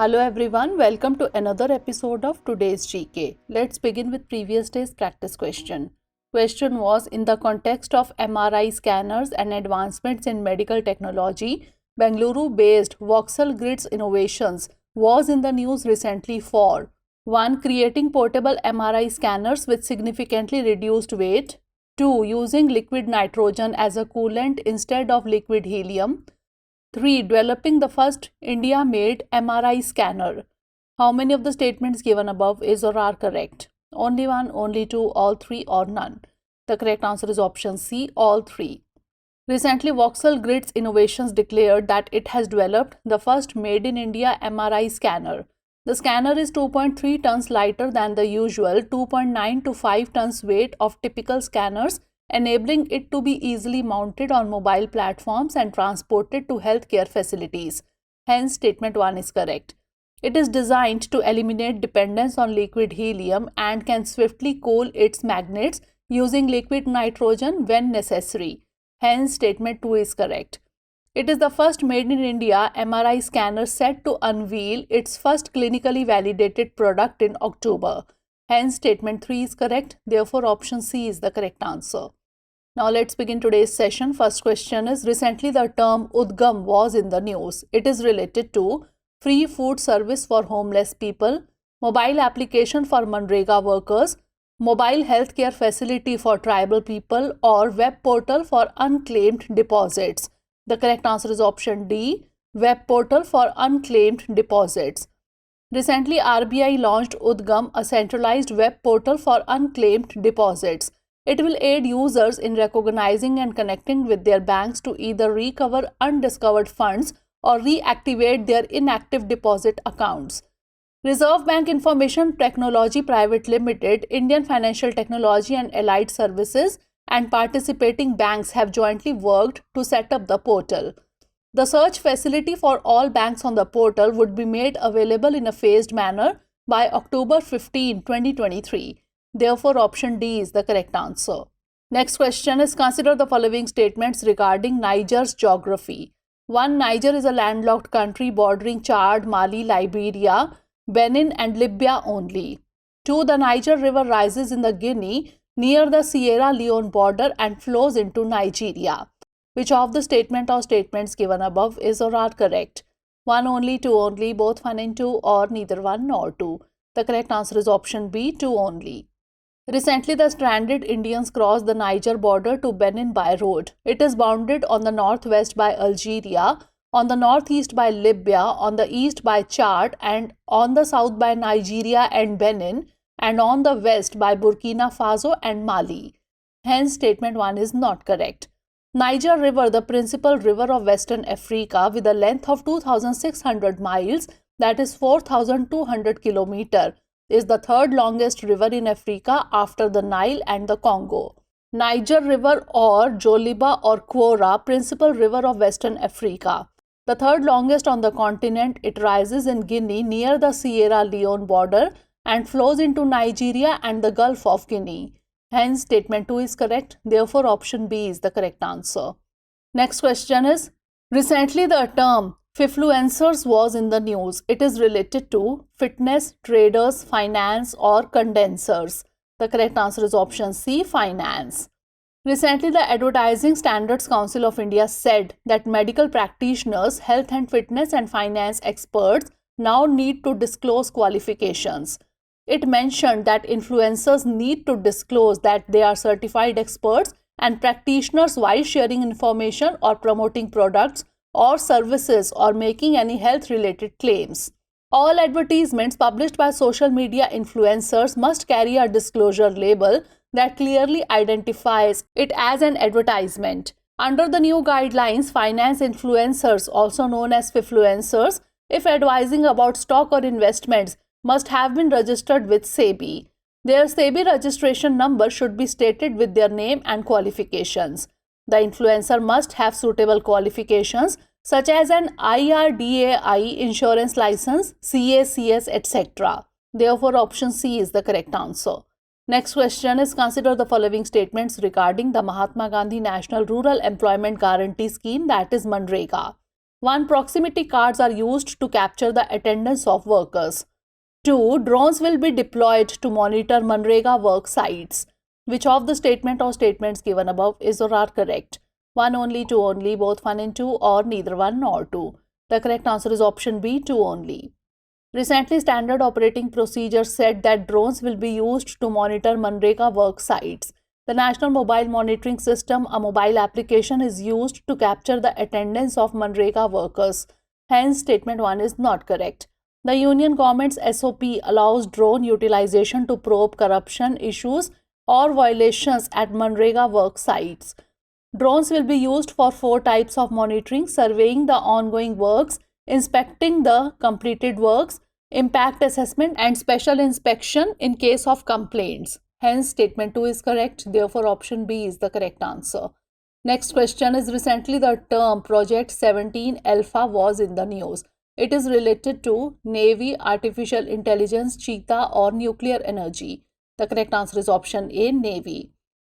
Hello everyone, welcome to another episode of today's GK. Let's begin with previous day's practice question. Question was, in the context of MRI scanners and advancements in medical technology, Bengaluru-based Voxel Grids Innovations was in the news recently for 1. Creating portable MRI scanners with significantly reduced weight, 2. Using liquid nitrogen as a coolant instead of liquid helium, 3. Developing the first India-made MRI scanner. How many of the statements given above is or are correct? Only one, only two, all three, or none? The correct answer is option C, all three. Recently, Voxel Grids Innovations declared that it has developed the first made-in-India MRI scanner. The scanner is 2.3 tons lighter than the usual 2.9 to 5 tons weight of typical scanners, enabling it to be easily mounted on mobile platforms and transported to healthcare facilities. Hence, statement 1 is correct. It is designed to eliminate dependence on liquid helium and can swiftly cool its magnets using liquid nitrogen when necessary. Hence, statement 2 is correct. It is the first made-in-India MRI scanner set to unveil its first clinically validated product in October. Hence, statement 3 is correct. Therefore, option C is the correct answer. Now let's begin today's session. First question is, recently the term Udgam was in the news. It is related to free food service for homeless people, mobile application for MGNREGA workers, mobile healthcare facility for tribal people, or web portal for unclaimed deposits. The correct answer is option D, web portal for unclaimed deposits. Recently, RBI launched Udgam, a centralized web portal for unclaimed deposits. It will aid users in recognizing and connecting with their banks to either recover undiscovered funds or reactivate their inactive deposit accounts. Reserve Bank Information Technology Private Limited, Indian Financial Technology and Allied Services, and participating banks have jointly worked to set up the portal. The search facility for all banks on the portal would be made available in a phased manner by October 15, 2023. Therefore, option D is the correct answer. Next question is, consider the following statements regarding Niger's geography. 1. Niger is a landlocked country bordering Chad, Mali, Liberia, Benin and Libya only. 2. The Niger River rises in the Guinea near the Sierra Leone border and flows into Nigeria. Which of the statement or statements given above is or are correct? 1 only, 2 only, both 1 and 2, or neither 1 nor 2? The correct answer is option B, 2 only. Recently, the stranded Indians crossed the Niger border to Benin by road. It is bounded on the northwest by Algeria, on the northeast by Libya, on the east by Chad, and on the south by Nigeria and Benin, and on the west by Burkina Faso and Mali. Hence, statement 1 is not correct. Niger River, the principal river of Western Africa with a length of 2,600 miles, that is 4,200 kilometers, is the third longest river in Africa after the Nile and the Congo. Niger River or Joliba or Quora, principal river of Western Africa. The third longest on the continent, it rises in Guinea near the Sierra Leone border and flows into Nigeria and the Gulf of Guinea. Hence, statement 2 is correct. Therefore, option B is the correct answer. Next question is, recently the term Fifluencers was in the news. It is related to fitness, traders, finance, or condensers. The correct answer is option C, finance. Recently, the Advertising Standards Council of India said that medical practitioners, health and fitness and finance experts now need to disclose qualifications. It mentioned that influencers need to disclose that they are certified experts and practitioners while sharing information or promoting products or services or making any health-related claims. All advertisements published by social media influencers must carry a disclosure label that clearly identifies it as an advertisement. Under the new guidelines, finance influencers, also known as Fifluencers, if advising about stock or investments, must have been registered with SEBI. Their SEBI registration number should be stated with their name and qualifications. The influencer must have suitable qualifications such as an IRDAI insurance license, CACS, etc. Therefore, option C is the correct answer. Next question is, consider the following statements regarding the Mahatma Gandhi National Rural Employment Guarantee Scheme, that is MGNREGA. 1. Proximity cards are used to capture the attendance of workers. 2. Drones will be deployed to monitor MGNREGA work sites. Which of the statement or statements given above is or are correct? 1 only, 2 only, both 1 and 2, or neither 1 nor 2. The correct answer is option B, 2 only. Recently, Standard Operating Procedures said that drones will be used to monitor MGNREGA work sites. The National Mobile Monitoring System, a mobile application, is used to capture the attendance of MGNREGA workers. Hence, statement 1 is not correct. The Union Government's SOP allows drone utilization to probe corruption issues or violations at MGNREGA work sites. Drones will be used for 4 types of monitoring: surveying the ongoing works, inspecting the completed works, impact assessment, and special inspection in case of complaints. Hence, statement 2 is correct. Therefore, option B is the correct answer. Next question is, recently the term Project 17 Alpha was in the news. It is related to Navy, artificial intelligence, cheetah, or nuclear energy. The correct answer is option A, Navy.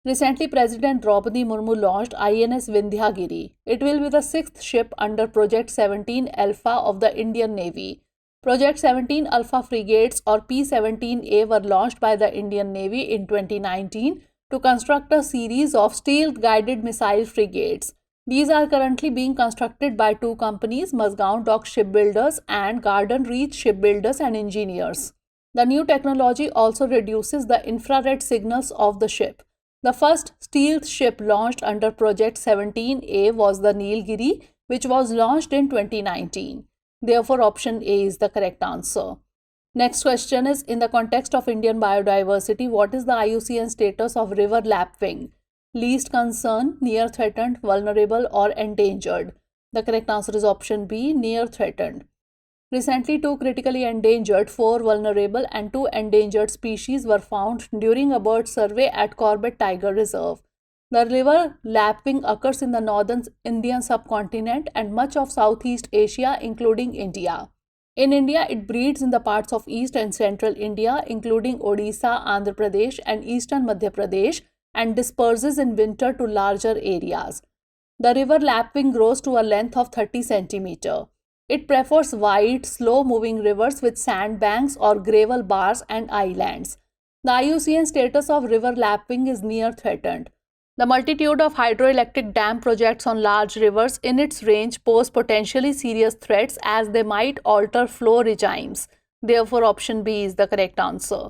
Recently, President Draupadi Murmu launched INS Vindhyagiri. It will be the 6th ship under Project 17 Alpha of the Indian Navy. Project 17 Alpha frigates or P-17A were launched by the Indian Navy in 2019 to construct a series of stealth-guided missile frigates. These are currently being constructed by 2 companies, Mazgaon Dock Shipbuilders and Garden Reach Shipbuilders and Engineers. The new technology also reduces the infrared signals of the ship. The first stealth ship launched under Project 17A was the Nilgiri, which was launched in 2019. Therefore, option A is the correct answer. Next question is, in the context of Indian biodiversity, what is the IUCN status of river lapwing? Least concern, near threatened, vulnerable, or endangered? The correct answer is option B, near threatened. Recently, 2 critically endangered, 4 vulnerable, and 2 endangered species were found during a bird survey at Corbett Tiger Reserve. The river lapwing occurs in the northern Indian subcontinent and much of Southeast Asia, including India. In India, it breeds in the parts of East and Central India, including Odisha, Andhra Pradesh, and Eastern Madhya Pradesh, and disperses in winter to larger areas. The river lapwing grows to a length of 30 cm. It prefers wide, slow-moving rivers with sandbanks or gravel bars and islands. The IUCN status of river lapwing is near threatened. The multitude of hydroelectric dam projects on large rivers in its range pose potentially serious threats as they might alter flow regimes. Therefore, option B is the correct answer.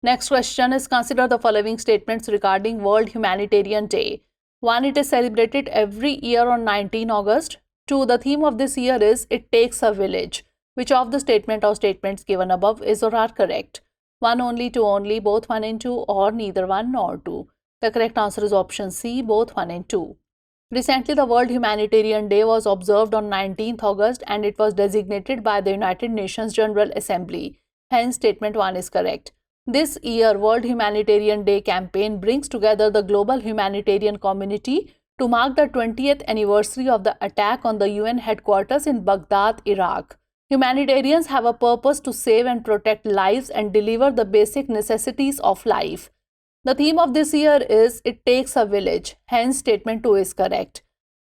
Next question is, consider the following statements regarding World Humanitarian Day. 1. It is celebrated every year on 19 August. 2. The theme of this year is It Takes a Village. Which of the statement or statements given above is or are correct? 1 only, 2 only, both 1 and 2, or neither 1 nor 2. The correct answer is option C, both 1 and 2. Recently, the World Humanitarian Day was observed on 19th August and it was designated by the United Nations General Assembly. Hence, statement 1 is correct. This year, World Humanitarian Day campaign brings together the global humanitarian community to mark the 20th anniversary of the attack on the UN headquarters in Baghdad, Iraq. Humanitarians have a purpose to save and protect lives and deliver the basic necessities of life. The theme of this year is It Takes a Village. Hence, statement 2 is correct.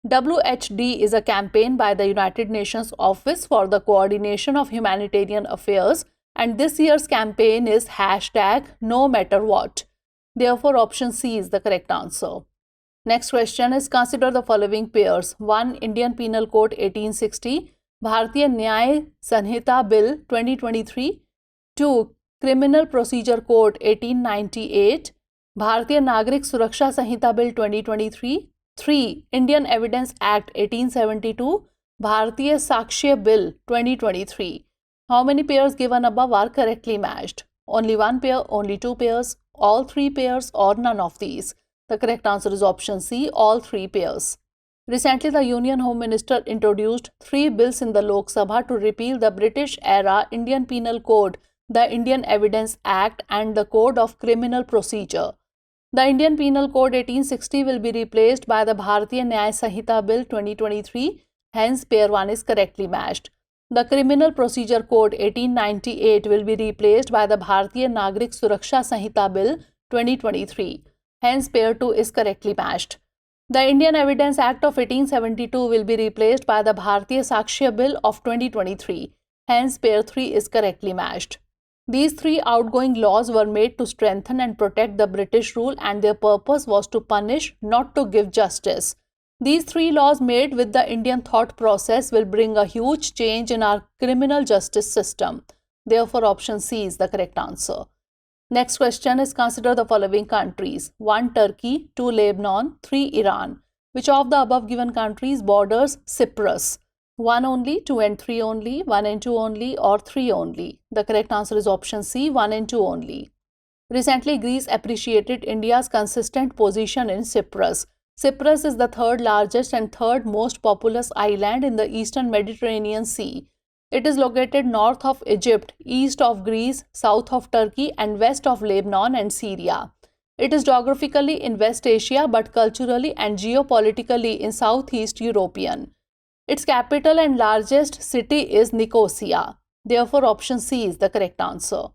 WHD is a campaign by the United Nations Office for the Coordination of Humanitarian Affairs, and this year's campaign is #NoMatterWhat. Therefore, option C is the correct answer. Next question is, consider the following pairs. 1. Indian Penal Code 1860, Bharatiya Nyaya Sanhita Bill 2023. 2. Criminal Procedure Code 1898, Bharatiya Nagrik Suraksha Sanhita Bill 2023. 3. Indian Evidence Act 1872, Bharatiya Sakshya Bill 2023. How many pairs given above are correctly matched? Only 1 pair, only 2 pairs, all 3 pairs, or none of these? The correct answer is option C, all 3 pairs. Recently, the Union Home Minister introduced 3 bills in the Lok Sabha to repeal the British-era Indian Penal Code, the Indian Evidence Act, and the Code of Criminal Procedure. The Indian Penal Code 1860 will be replaced by the Bharatiya Nyaya Sanhita Bill 2023. Hence, pair 1 is correctly matched. The Criminal Procedure Code 1898 will be replaced by the Bharatiya Nagrik Suraksha Sanhita Bill 2023. Hence, pair 2 is correctly matched. The Indian Evidence Act of 1872 will be replaced by the Bharatiya Sakshya Bill of 2023. Hence, pair 3 is correctly matched. These three outgoing laws were made to strengthen and protect the British rule, and their purpose was to punish, not to give justice. These three laws made with the Indian thought process will bring a huge change in our criminal justice system. Therefore, option C is the correct answer. Next question is, consider the following countries. 1. Turkey, 2. Lebanon, 3. Iran. Which of the above given countries borders Cyprus? 1 only, 2 and 3 only, 1 and 2 only, or 3 only? The correct answer is option C, 1 and 2 only. Recently, Greece appreciated India's consistent position in Cyprus. Cyprus is the third largest and third most populous island in the eastern Mediterranean Sea. It is located north of Egypt, east of Greece, south of Turkey, and west of Lebanon and Syria. It is geographically in West Asia but culturally and geopolitically in Southeast European. Its capital and largest city is Nicosia. Therefore, option C is the correct answer.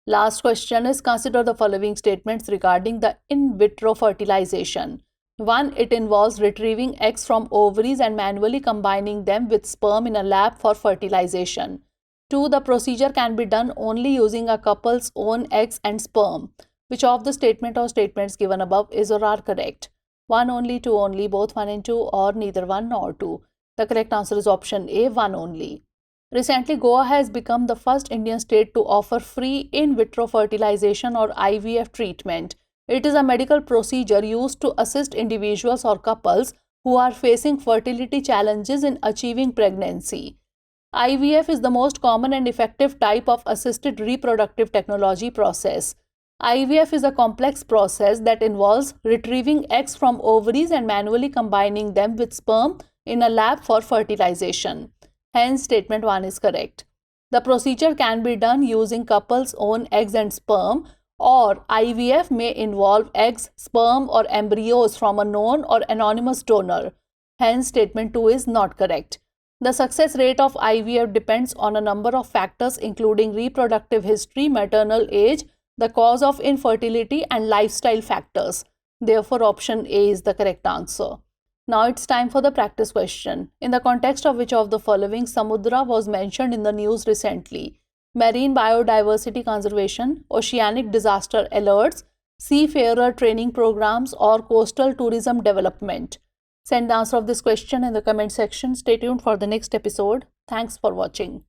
Last question is, consider the following statements regarding the in vitro fertilization. 1. It involves retrieving eggs from ovaries and manually combining them with sperm in a lab for fertilization. 2. The procedure can be done only using a couple's own eggs and sperm. Which of the statement or statements given above is or are correct? 1 only, 2 only, both 1 and 2, or neither 1 nor 2? The correct answer is option A, 1 only. Recently, Goa has become the first Indian state to offer free in vitro fertilization or IVF treatment. It is a medical procedure used to assist individuals or couples who are facing fertility challenges in achieving pregnancy. IVF is the most common and effective type of assisted reproductive technology process. IVF is a complex process that involves retrieving eggs from ovaries and manually combining them with sperm in a lab for fertilization. Hence, statement 1 is correct. The procedure can be done using couples' own eggs and sperm, or IVF may involve eggs, sperm, or embryos from a known or anonymous donor. Hence, statement 2 is not correct. The success rate of IVF depends on a number of factors including reproductive history, maternal age, the cause of infertility, and lifestyle factors. Therefore, option A is the correct answer. Now it's time for the practice question. In the context of which of the following Samudra was mentioned in the news recently? Marine biodiversity conservation, oceanic disaster alerts, seafarer training programs, or coastal tourism development? Send the answer of this question in the comment section. Stay tuned for the next episode. Thanks for watching.